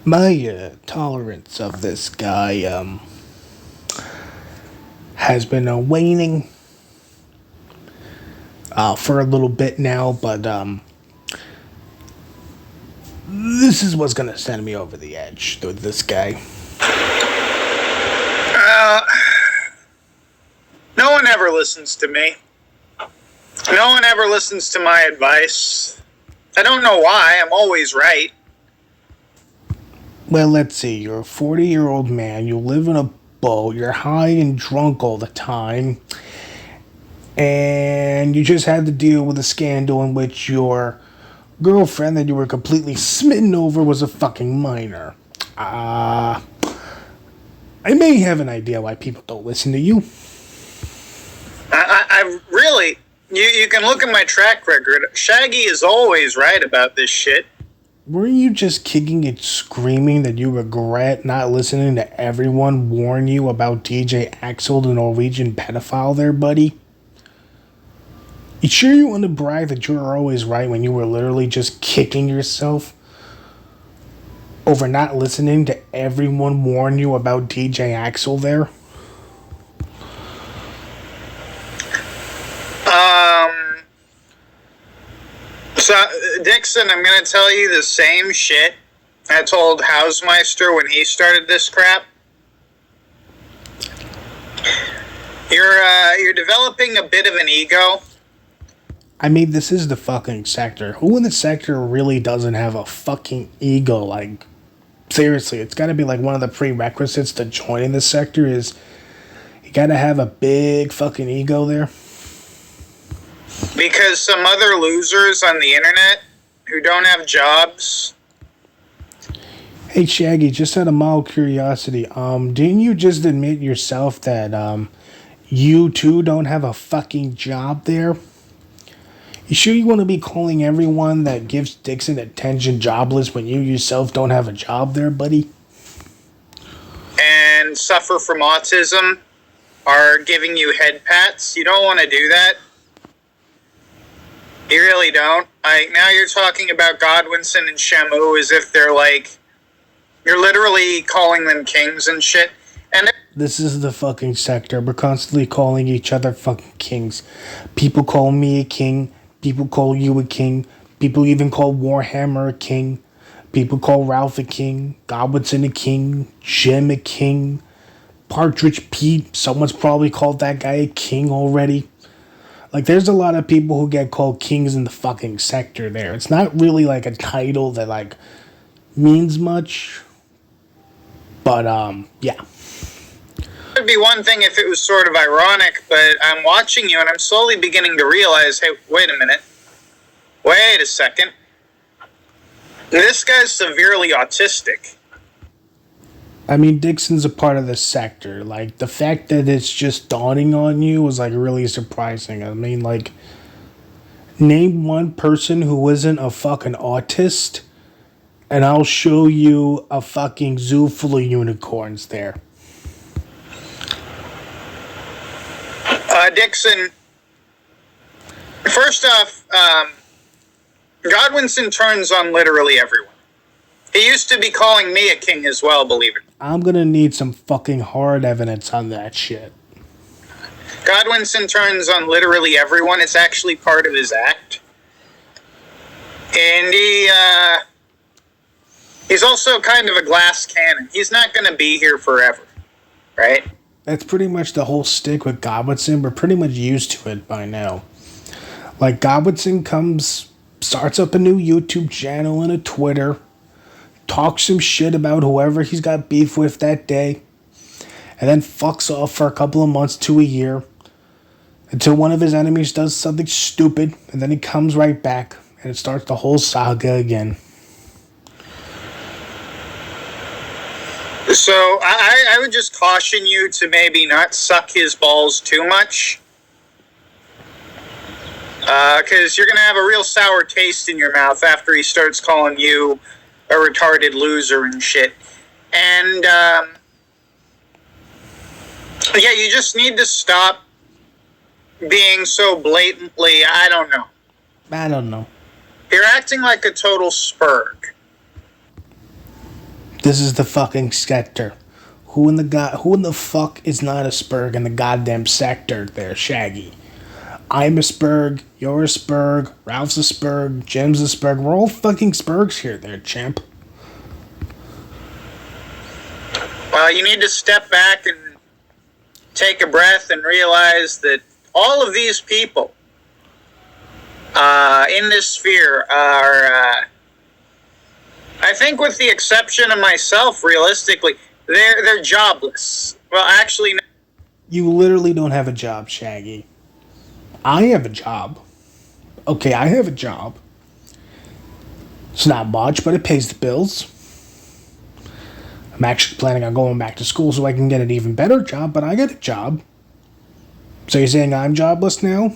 My tolerance of this guy has been waning for a little bit now, but this is what's gonna send me over the edge with this guy. Uh, no one ever listens to me. No one ever listens to my advice. I don't know why. I'm always right. Well, let's see. You're a 40-year-old man. You live in a boat. You're high and drunk all the time. And you just had to deal with a scandal in which your girlfriend that you were completely smitten over was a fucking minor. I may have an idea why people don't listen to you. I really... You can look at my track record. Shaggy is always right about this shit. Were you just kicking and screaming that you regret not listening to everyone warn you about DJ Axel, the Norwegian pedophile there, buddy? You sure you want to brag that you were always right when you were literally just kicking yourself over not listening to everyone warn you about DJ Axel there? So, Dixion, I'm going to tell you the same shit I told Hausmeister when he started this crap. You're developing a bit of an ego. I mean, this is the fucking sector. Who in the sector really doesn't have a fucking ego? Like, seriously, it's got to be like one of the prerequisites to joining the sector is you got to have a big fucking ego there. Because some other losers on the internet who don't have jobs. Hey Shaggy, just out of mild curiosity, didn't you just admit yourself that you too don't have a fucking job there? You sure you want to be calling everyone that gives Dixion attention jobless when you yourself don't have a job there, buddy? And suffer from autism are giving you head pats. You don't want to do that. You really don't. Now you're talking about Godwinson and Shamu as if they're like... You're literally calling them kings and shit. And this is the fucking sector. We're constantly calling each other fucking kings. People call me a king. People call you a king. People even call Warhammer a king. People call Ralph a king. Godwinson a king. Jim a king. Partridge Pete. Someone's probably called that guy a king already. Like, there's a lot of people who get called kings in the fucking sector there. It's not really, like, a title that, like, means much. But, yeah. it would be one thing if it was sort of ironic, but I'm watching you and I'm slowly beginning to realize, hey, wait a minute. Wait a second. This guy's severely autistic. I mean, Dixon's a part of the sector. Like, the fact that it's just dawning on you was, like, really surprising. I mean, like, name one person who isn't a fucking autist, and I'll show you a fucking zoo full of unicorns there. Dixion, first off, Godwinson turns on literally everyone. He used to be calling me a king as well, believe it. I'm gonna need some fucking hard evidence on that shit. Godwinson turns on literally everyone. It's actually part of his act. And he's also kind of a glass cannon. He's not going to be here forever, right? That's pretty much the whole stick with Godwinson. We're pretty much used to it by now. Like, Godwinson starts up a new YouTube channel and a Twitter, talks some shit about whoever he's got beef with that day, and then fucks off for a couple of months to a year until one of his enemies does something stupid, and then he comes right back, and it starts the whole saga again. So I would just caution you to maybe not suck his balls too much, because you're going to have a real sour taste in your mouth after he starts calling you a retarded loser and shit. And, yeah, you just need to stop being so blatantly, I don't know. You're acting like a total spurg. This is the fucking sector. Who in the fuck is not a Spurg in the goddamn sector there, Shaggy? I'm a Spurg, you're a Spurg, Ralph's a Spurg, Jim's a Spurg. We're all fucking Spurgs here there, champ. Well, you need to step back and take a breath and realize that all of these people in this sphere are, I think with the exception of myself, realistically, they're jobless. Well, actually, no. You literally don't have a job, Shaggy. I have a job. Okay, I have a job. It's not much, but it pays the bills. I'm actually planning on going back to school so I can get an even better job, but I got a job. So you're saying I'm jobless now?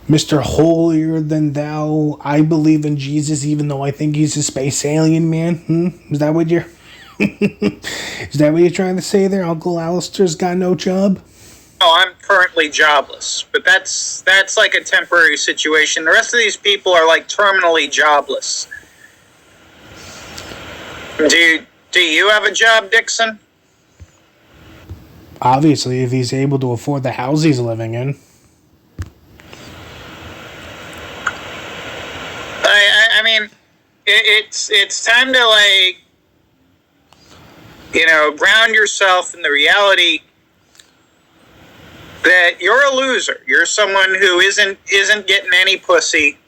Mr. Holier Than Thou, I believe in Jesus even though I think he's a space alien, man? Is that what you're... Is that what you're trying to say there? Uncle Alistair's got no job? No, I'm currently jobless, but that's like a temporary situation. The rest of these people are like terminally jobless. Do you have a job, Dixion? Obviously, if he's able to afford the house he's living in. I mean, it's time to, like, ground yourself in the reality that you're a loser. You're someone who isn't getting any pussy.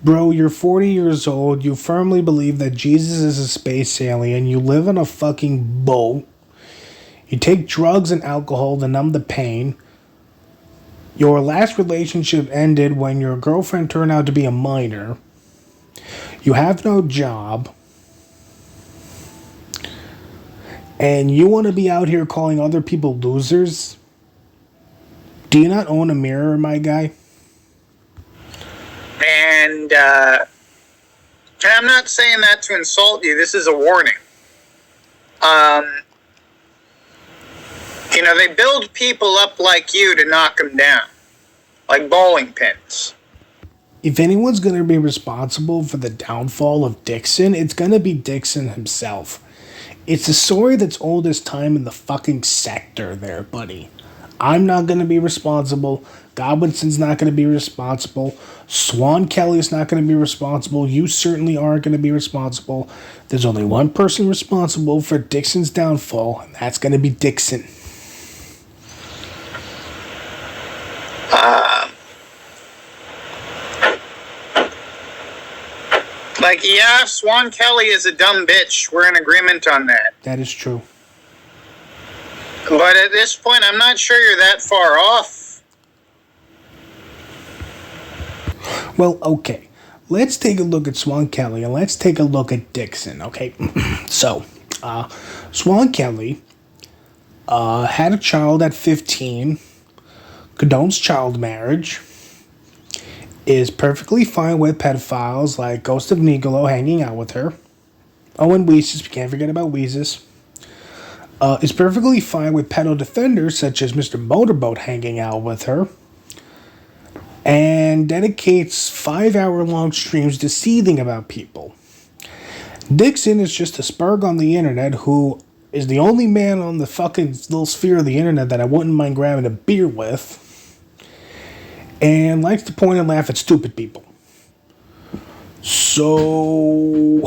Bro, you're 40 years old, you firmly believe that Jesus is a space alien, you live on a fucking boat, you take drugs and alcohol to numb the pain, your last relationship ended when your girlfriend turned out to be a minor, you have no job, and you want to be out here calling other people losers? Do you not own a mirror, my guy? And I'm not saying that to insult you. This is a warning. They build people up like you to knock them down. Like bowling pins. If anyone's going to be responsible for the downfall of Dixion, it's going to be Dixion himself. It's a story that's old as time in the fucking sector there, buddy. I'm not going to be responsible. Godwinson's not going to be responsible. Swan Kelly's not going to be responsible. You certainly aren't going to be responsible. There's only one person responsible for Dixon's downfall, and that's going to be Dixion. Yeah, Swan Kelly is a dumb bitch. We're in agreement on that. That is true. But at this point, I'm not sure you're that far off. Well, okay. Let's take a look at Swan Kelly and let's take a look at Dixion, okay? So, Swan Kelly had a child at 15, condones child marriage, is perfectly fine with pedophiles like Ghost of Nigolo hanging out with her. Oh, and Weezus, we can't forget about Weezus. Is perfectly fine with pedo defenders such as Mr. Motorboat hanging out with her. And dedicates 5-hour-long streams to seething about people. Dixion is just a spurg on the internet who is the only man on the fucking little sphere of the internet that I wouldn't mind grabbing a beer with. And likes to point and laugh at stupid people. So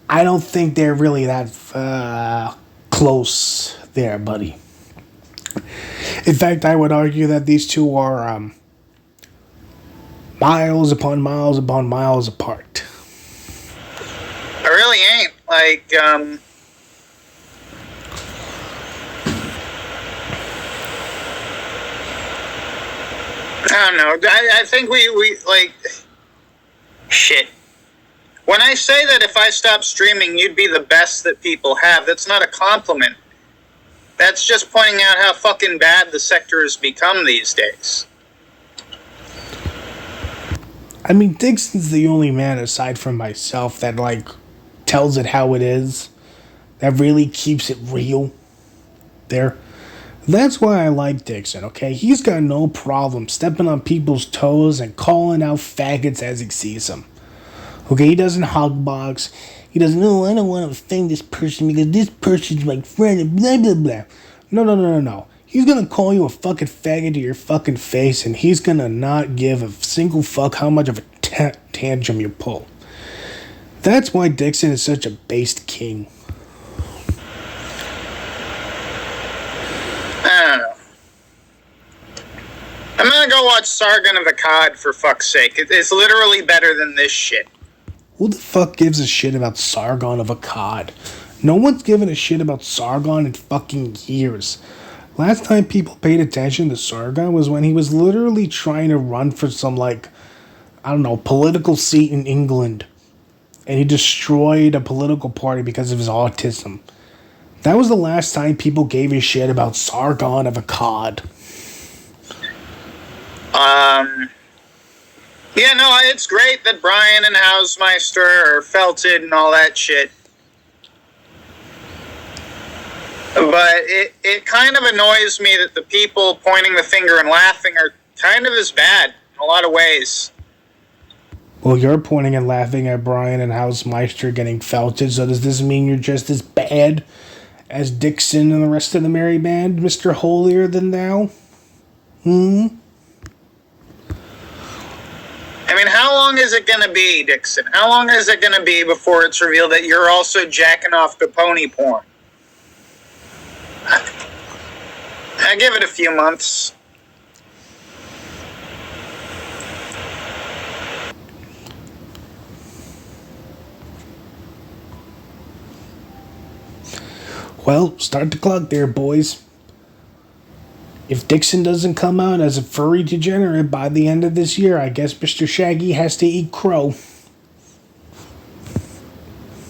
I don't think they're really that close there, buddy. In fact, I would argue that these two are miles upon miles upon miles apart. I really ain't. I don't know. I think we shit. When I say that if I stopped streaming, you'd be the best that people have, that's not a compliment. That's just pointing out how fucking bad the sector has become these days. I mean, Dixon's the only man aside from myself that, tells it how it is. That really keeps it real. There. That's why I like Dixion, okay? He's got no problem stepping on people's toes and calling out faggots as he sees them. Okay, he doesn't hogbox. He doesn't, oh, I don't want to offend this person because this person's my friend and blah, blah, blah. No. He's gonna call you a fucking faggot to your fucking face, and he's gonna not give a single fuck how much of a tantrum you pull. That's why Dixion is such a based king. I don't know. I'm gonna go watch Sargon of Akkad for fuck's sake. It's literally better than this shit. Who the fuck gives a shit about Sargon of Akkad? No one's given a shit about Sargon in fucking years. Last time people paid attention to Sargon was when he was literally trying to run for some, political seat in England. And he destroyed a political party because of his autism. That was the last time people gave a shit about Sargon of Akkad. Yeah, no, it's great that Brian and Hausmeister are felted and all that shit. But it kind of annoys me that the people pointing the finger and laughing are kind of as bad in a lot of ways. Well, you're pointing and laughing at Brian and Hausmeister getting felted, so does this mean you're just as bad as Dixion and the rest of the merry band, Mr. Holier Than Thou? I mean, how long is it going to be, Dixion? How long is it going to be before it's revealed that you're also jacking off to pony porn? I give it a few months. Well, start the clock there, boys. If Dixion doesn't come out as a furry degenerate by the end of this year, I guess Mr. Shaggy has to eat crow.